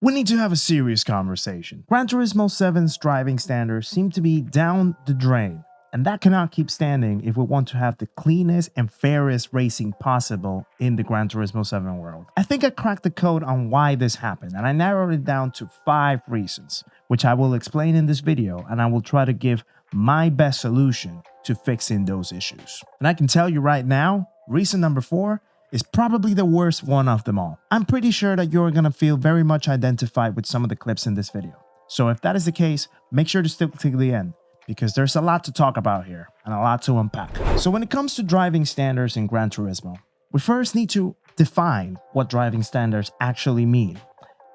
We need to have a serious conversation. Gran Turismo 7's driving standards seem to be down the drain, and that cannot keep standing if we want to have the cleanest and fairest racing possible in the Gran Turismo 7 world. I think I cracked the code on why this happened, and I narrowed it down to 5 reasons, which I will explain in this video, and I will try to give my best solution to fixing those issues. And I can tell you right now, reason number 4 is probably the worst one of them all. I'm pretty sure that you're gonna feel very much identified with some of the clips in this video. So if that is the case, make sure to stick to the end, because there's a lot to talk about here and a lot to unpack. So when it comes to driving standards in Gran Turismo, we first need to define what driving standards actually mean.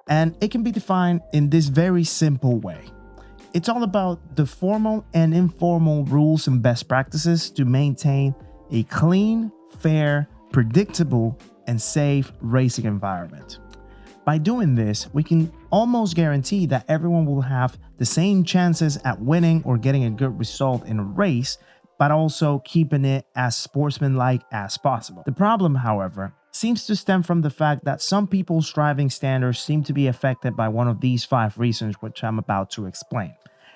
And it can be defined in this very simple way. It's all about the formal and informal rules and best practices to maintain a clean, fair, predictable, and safe racing environment. By doing this, we can almost guarantee that everyone will have the same chances at winning or getting a good result in a race, but also keeping it as sportsmanlike as possible. The problem, however, seems to stem from the fact that some people's driving standards seem to be affected by one of these 5 reasons, which I'm about to explain.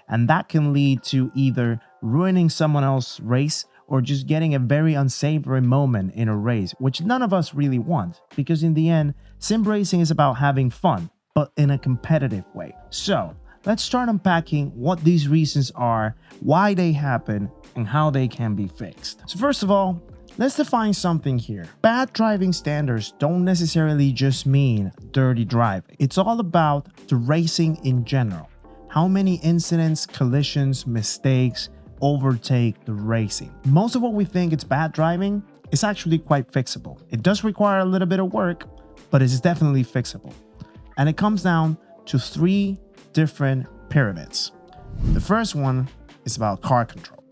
And that can lead to either ruining someone else's race or just getting a very unsavory moment in a race, which none of us really want, because in the end, sim racing is about having fun, but in a competitive way. So let's start unpacking what these reasons are, why they happen, and how they can be fixed. So first of all, let's define something here. Bad driving standards don't necessarily just mean dirty driving. It's all about the racing in general. How many incidents, collisions, mistakes overtake the racing. Most of what we think it's bad driving is actually quite fixable. It does require a little bit of work, but it's definitely fixable. And it comes down to 3 different pyramids. The first one is about car control.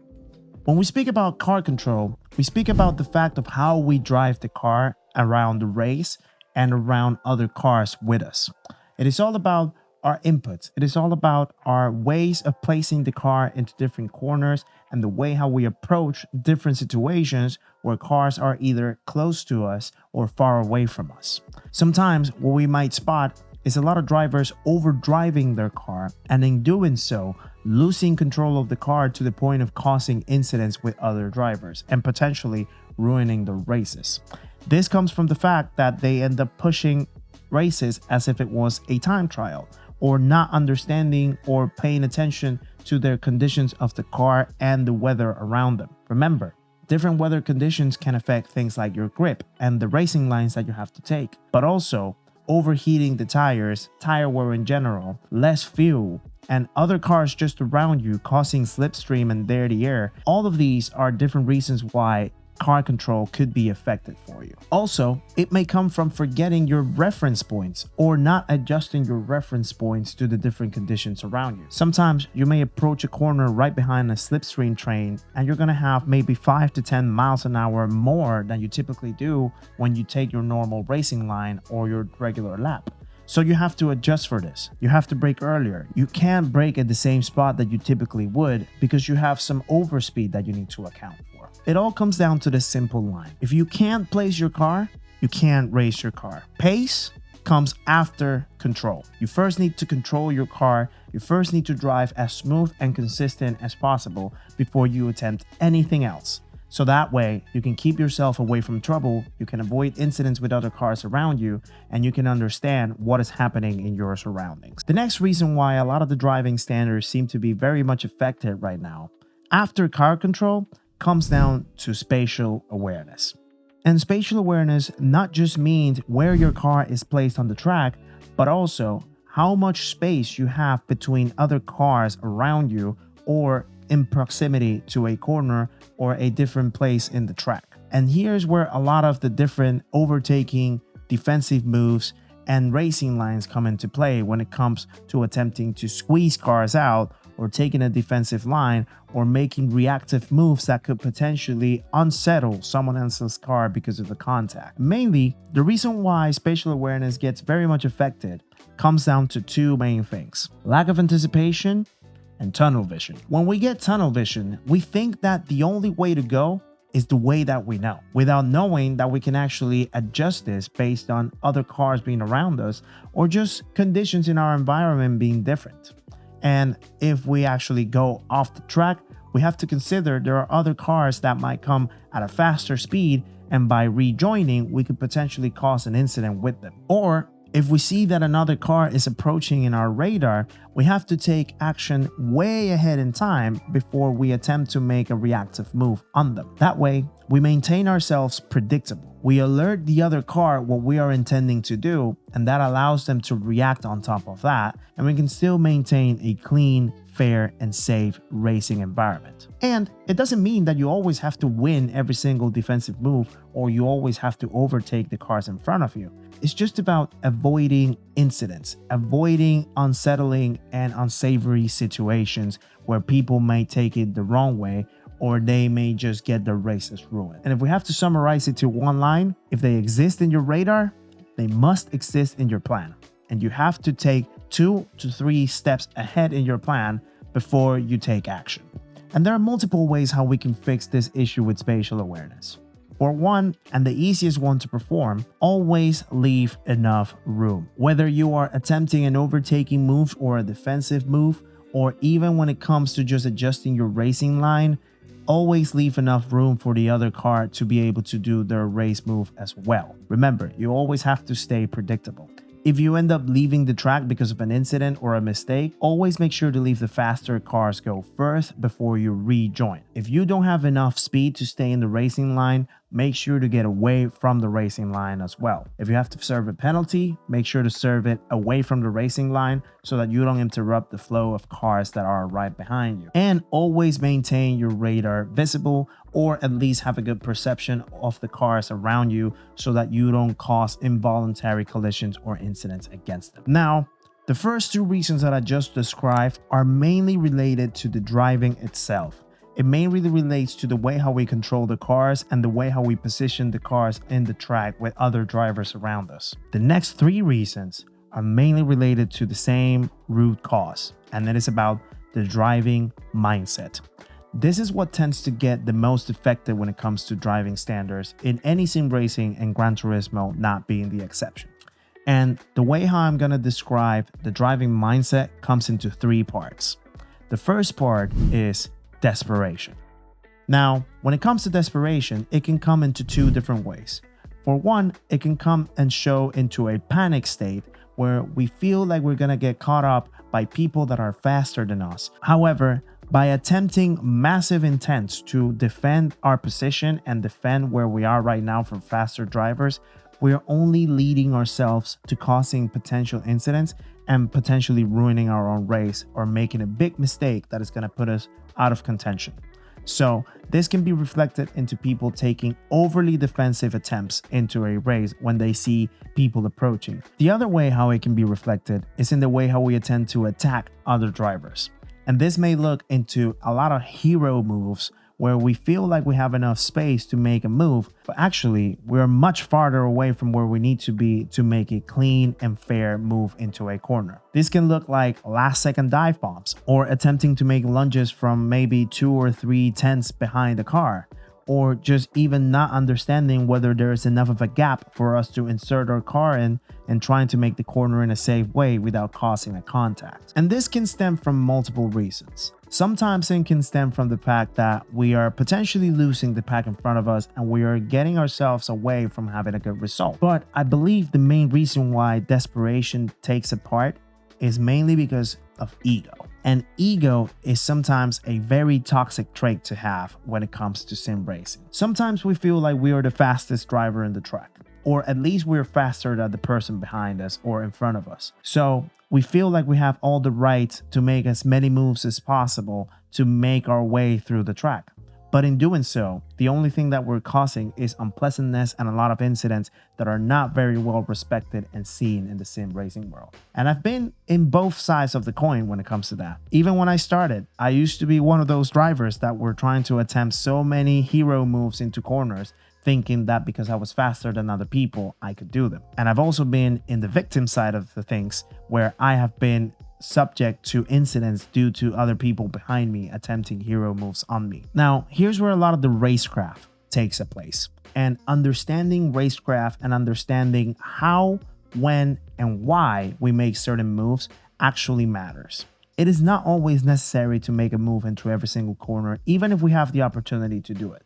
When we speak about car control, we speak about the fact of how we drive the car around the race and around other cars with us. It is all about our inputs. It is all about our ways of placing the car into different corners and the way how we approach different situations where cars are either close to us or far away from us. Sometimes what we might spot is a lot of drivers overdriving their car, and in doing so, losing control of the car to the point of causing incidents with other drivers and potentially ruining the races. This comes from the fact that they end up pushing races as if it was a time trial, or not understanding or paying attention to their conditions of the car and the weather around them. Remember, different weather conditions can affect things like your grip and the racing lines that you have to take, but also overheating the tires, tire wear in general, less fuel, and other cars just around you causing slipstream and dirty air. All of these are different reasons why car control could be affected for you. Also, it may come from forgetting your reference points or not adjusting your reference points to the different conditions around you. Sometimes you may approach a corner right behind a slipstream train and you're gonna have maybe 5 to 10 miles an hour more than you typically do when you take your normal racing line or your regular lap. So you have to adjust for this. You have to brake earlier. You can't brake at the same spot that you typically would because you have some overspeed that you need to account for. It all comes down to this simple line. If you can't place your car, you can't race your car. Pace comes after control. You first need to control your car. You first need to drive as smooth and consistent as possible before you attempt anything else. So that way you can keep yourself away from trouble, you can avoid incidents with other cars around you, and you can understand what is happening in your surroundings. The next reason why a lot of the driving standards seem to be very much affected right now, after car control, comes down to spatial awareness. And spatial awareness not just means where your car is placed on the track, but also how much space you have between other cars around you or in proximity to a corner or a different place in the track. And here's where a lot of the different overtaking, defensive moves, and racing lines come into play when it comes to attempting to squeeze cars out or taking a defensive line or making reactive moves that could potentially unsettle someone else's car because of the contact. Mainly, the reason why spatial awareness gets very much affected comes down to 2 main things: lack of anticipation and tunnel vision. When we get tunnel vision, we think that the only way to go is the way that we know, without knowing that we can actually adjust this based on other cars being around us or just conditions in our environment being different. And if we actually go off the track, we have to consider there are other cars that might come at a faster speed, and by rejoining, we could potentially cause an incident with them. Or if we see that another car is approaching in our radar, we have to take action way ahead in time before we attempt to make a reactive move on them. That way, we maintain ourselves predictable. We alert the other car what we are intending to do, and that allows them to react on top of that, and we can still maintain a clean, fair, and safe racing environment. And it doesn't mean that you always have to win every single defensive move or you always have to overtake the cars in front of you. It's just about avoiding incidents, avoiding unsettling and unsavory situations where people may take it the wrong way or they may just get their races ruined. And if we have to summarize it to one line, if they exist in your radar, they must exist in your plan. And you have to take 2 to 3 steps ahead in your plan before you take action. And there are multiple ways how we can fix this issue with spatial awareness. For one, and the easiest one to perform, always leave enough room. Whether you are attempting an overtaking move or a defensive move, or even when it comes to just adjusting your racing line, always leave enough room for the other car to be able to do their race move as well. Remember, you always have to stay predictable. If you end up leaving the track because of an incident or a mistake, always make sure to leave the faster cars go first before you rejoin. If you don't have enough speed to stay in the racing line, make sure to get away from the racing line as well. If you have to serve a penalty, make sure to serve it away from the racing line so that you don't interrupt the flow of cars that are right behind you. And always maintain your radar visible, or at least have a good perception of the cars around you so that you don't cause involuntary collisions or incidents against them. Now, the first 2 reasons that I just described are mainly related to the driving itself. It mainly relates to the way how we control the cars and the way how we position the cars in the track with other drivers around us. The next 3 reasons are mainly related to the same root cause, and that is about the driving mindset. This is what tends to get the most effective when it comes to driving standards in any sim racing, and Gran Turismo not being the exception. And the way how I'm going to describe the driving mindset comes into 3 parts. The first part is desperation. Now, when it comes to desperation, it can come into 2 different ways. For one, it can come and show into a panic state where we feel like we're going to get caught up by people that are faster than us. However, by attempting massive intents to defend our position and defend where we are right now from faster drivers, we are only leading ourselves to causing potential incidents and potentially ruining our own race or making a big mistake that is going to put us out of contention. So this can be reflected into people taking overly defensive attempts into a race when they see people approaching. The other way how it can be reflected is in the way how we attempt to attack other drivers. And this may look into a lot of hero moves where we feel like we have enough space to make a move, but actually we're much farther away from where we need to be to make a clean and fair move into a corner. This can look like last second dive bombs, or attempting to make lunges from maybe 2 or 3 tenths behind the car, or just even not understanding whether there is enough of a gap for us to insert our car in and trying to make the corner in a safe way without causing a contact. And this can stem from multiple reasons. Sometimes it can stem from the fact that we are potentially losing the pack in front of us and we are getting ourselves away from having a good result. But I believe the main reason why desperation takes a part is mainly because of ego. And ego is sometimes a very toxic trait to have when it comes to sim racing. Sometimes we feel like we are the fastest driver in the track, or at least we're faster than the person behind us or in front of us. So we feel like we have all the right to make as many moves as possible to make our way through the track. But in doing so, the only thing that we're causing is unpleasantness and a lot of incidents that are not very well respected and seen in the sim racing world. And I've been in both sides of the coin when it comes to that. Even when I started, I used to be one of those drivers that were trying to attempt so many hero moves into corners, thinking that because I was faster than other people, I could do them. And I've also been in the victim side of the things where I have been subject to incidents due to other people behind me attempting hero moves on me. Now, here's where a lot of the racecraft takes place. And understanding racecraft and understanding how, when, and why we make certain moves actually matters. It is not always necessary to make a move into every single corner, even if we have the opportunity to do it.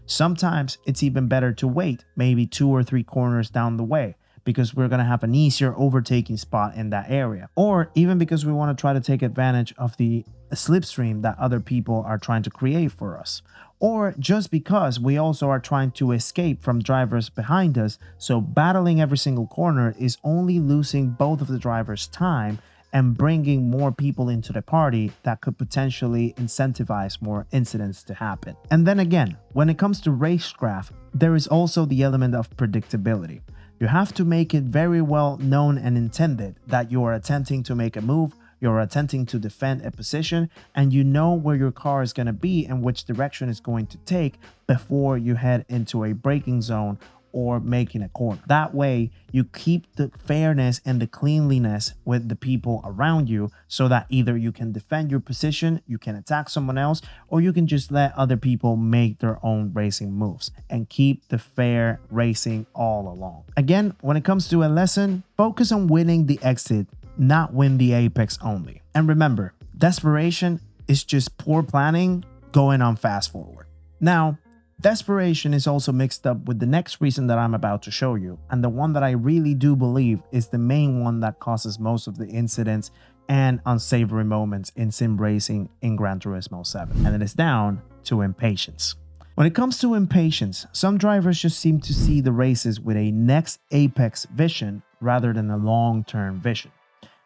Sometimes it's even better to wait maybe 2 or 3 corners down the way, because we're going to have an easier overtaking spot in that area. Or even because we want to try to take advantage of the slipstream that other people are trying to create for us. Or just because we also are trying to escape from drivers behind us, so battling every single corner is only losing both of the drivers' time and bringing more people into the party that could potentially incentivize more incidents to happen. And then again, when it comes to racecraft, there is also the element of predictability. You have to make it very well known and intended that you are attempting to make a move, you're attempting to defend a position, and you know where your car is going to be and which direction it's going to take before you head into a braking zone or making a corner. That way, you keep the fairness and the cleanliness with the people around you, so that either you can defend your position, you can attack someone else, or you can just let other people make their own racing moves and keep the fair racing all along. Again, when it comes to a lesson, focus on winning the exit, not win the apex only. And remember, desperation is just poor planning going on fast forward. Now, desperation is also mixed up with the next reason that I'm about to show you, and the one that I really do believe is the main one that causes most of the incidents and unsavory moments in sim racing in Gran Turismo 7, and it is down to impatience. When it comes to impatience, some drivers just seem to see the races with a next apex vision rather than a long-term vision.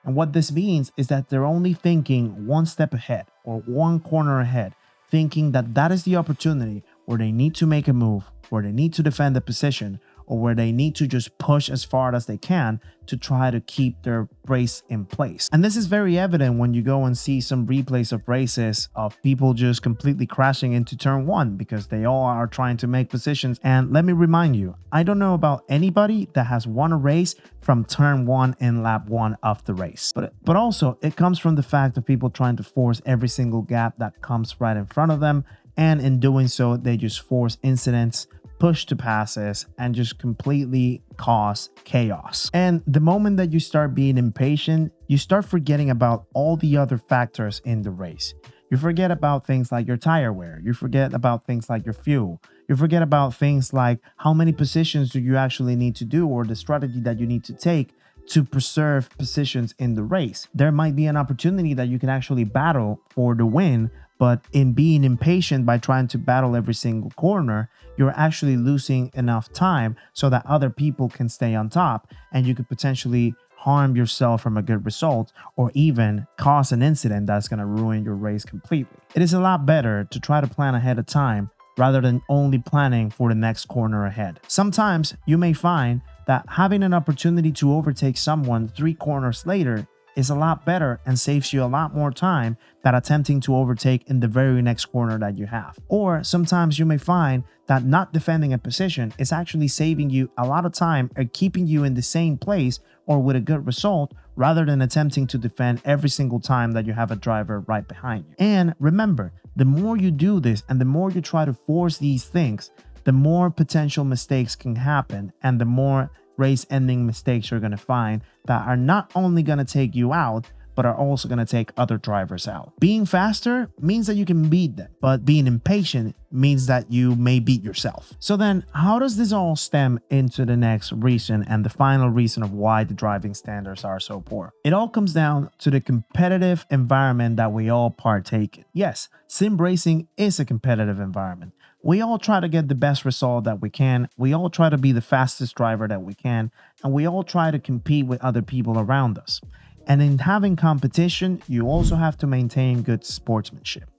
And what this means is that they're only thinking one step ahead or one corner ahead, thinking that that is the opportunity where they need to make a move, where they need to defend the position, or where they need to just push as far as they can to try to keep their race in place. And this is very evident when you go and see some replays of races of people just completely crashing into turn 1 because they all are trying to make positions. And let me remind you, I don't know about anybody that has won a race from turn 1 in lap 1 of the race. But also it comes from the fact of people trying to force every single gap that comes right in front of them. And in doing so, they just force incidents, push to passes, and just completely cause chaos. And the moment that you start being impatient, you start forgetting about all the other factors in the race. You forget about things like your tire wear. You forget about things like your fuel. You forget about things like how many positions do you actually need to do, or the strategy that you need to take to preserve positions in the race. There might be an opportunity that you can actually battle for the win, but in being impatient by trying to battle every single corner, you're actually losing enough time so that other people can stay on top, and you could potentially harm yourself from a good result, or even cause an incident that's going to ruin your race completely. It is a lot better to try to plan ahead of time rather than only planning for the next corner ahead. Sometimes you may find that having an opportunity to overtake someone 3 corners later is a lot better and saves you a lot more time than attempting to overtake in the very next corner that you have. Or sometimes you may find that not defending a position is actually saving you a lot of time or keeping you in the same place or with a good result, rather than attempting to defend every single time that you have a driver right behind you. And remember, the more you do this and the more you try to force these things, the more potential mistakes can happen, and the more race-ending mistakes you're going to find that are not only going to take you out, but are also going to take other drivers out. Being faster means that you can beat them, but being impatient means that you may beat yourself. So then, how does this all stem into the next reason and the final reason of why the driving standards are so poor? It all comes down to the competitive environment that we all partake in. Yes, sim racing is a competitive environment. We all try to get the best result that we can. We all try to be the fastest driver that we can. And we all try to compete with other people around us. And in having competition, you also have to maintain good sportsmanship.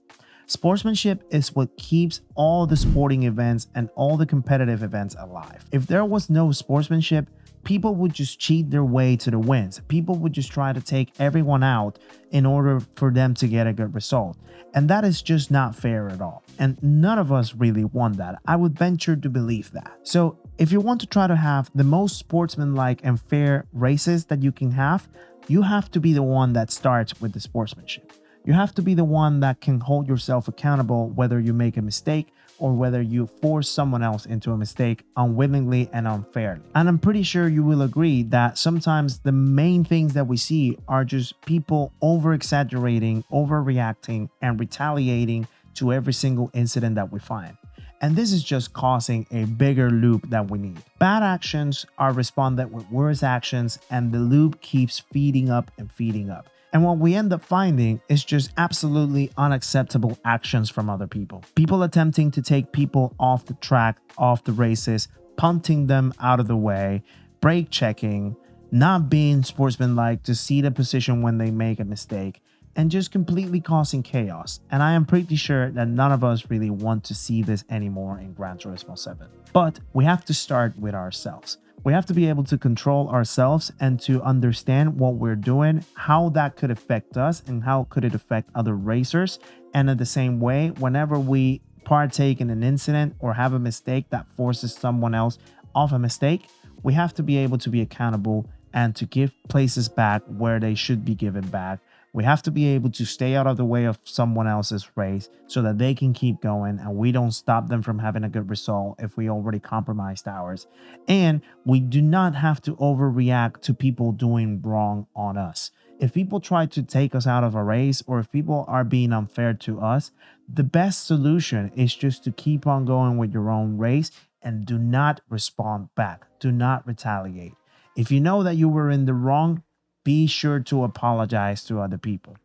Sportsmanship is what keeps all the sporting events and all the competitive events alive. If there was no sportsmanship, people would just cheat their way to the wins. People would just try to take everyone out in order for them to get a good result. And that is just not fair at all. And none of us really want that. I would venture to believe that. So if you want to try to have the most sportsmanlike and fair races that you can have, you have to be the one that starts with the sportsmanship. You have to be the one that can hold yourself accountable, whether you make a mistake or whether you force someone else into a mistake unwillingly and unfairly. And I'm pretty sure you will agree that sometimes the main things that we see are just people over-exaggerating, overreacting, and retaliating to every single incident that we find. And this is just causing a bigger loop that we need. Bad actions are responded with worse actions, and the loop keeps feeding up and feeding up. And what we end up finding is just absolutely unacceptable actions from other people. People attempting to take people off the track, off the races, punting them out of the way, brake checking, not being sportsmanlike to see the position when they make a mistake, and just completely causing chaos. And I am pretty sure that none of us really want to see this anymore in Gran Turismo 7. But we have to start with ourselves. We have to be able to control ourselves and to understand what we're doing, how that could affect us, and how could it affect other racers. And in the same way, whenever we partake in an incident or have a mistake that forces someone else off a mistake, we have to be able to be accountable and to give places back where they should be given back. We have to be able to stay out of the way of someone else's race so that they can keep going and we don't stop them from having a good result if we already compromised ours. And we do not have to overreact to people doing wrong on us. If people try to take us out of a race or if people are being unfair to us, the best solution is just to keep on going with your own race and do not respond back. Do not retaliate. If you know that you were in the wrong, be sure to apologize to other people.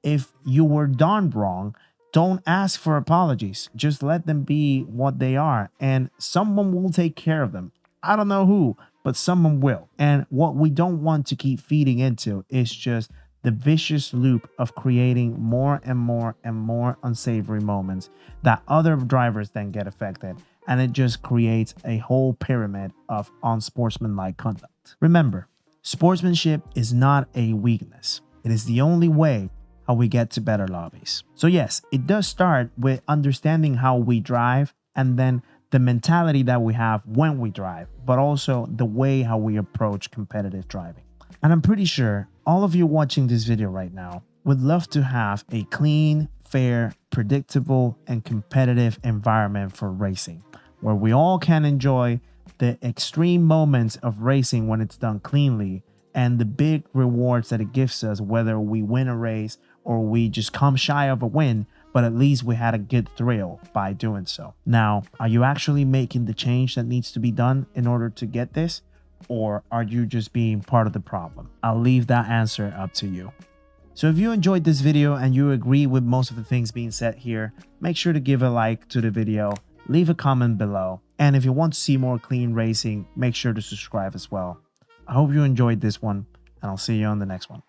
If you were done wrong, don't ask for apologies. Just let them be what they are and someone will take care of them. I don't know who, but someone will. And what we don't want to keep feeding into is just the vicious loop of creating more and more and more unsavory moments that other drivers then get affected. And it just creates a whole pyramid of unsportsmanlike conduct. Remember, sportsmanship is not a weakness. It is the only way how we get to better lobbies. So yes, it does start with understanding how we drive and then the mentality that we have when we drive, but also the way how we approach competitive driving. And I'm pretty sure all of you watching this video right now would love to have a clean, fair, predictable, and competitive environment for racing, where we all can enjoy the extreme moments of racing when it's done cleanly and the big rewards that it gives us, whether we win a race or we just come shy of a win, but at least we had a good thrill by doing so. Now, are you actually making the change that needs to be done in order to get this? Or are you just being part of the problem? I'll leave that answer up to you. So if you enjoyed this video and you agree with most of the things being said here, make sure to give a like to the video, leave a comment below. And if you want to see more clean racing, make sure to subscribe as well. I hope you enjoyed this one, and I'll see you on the next one.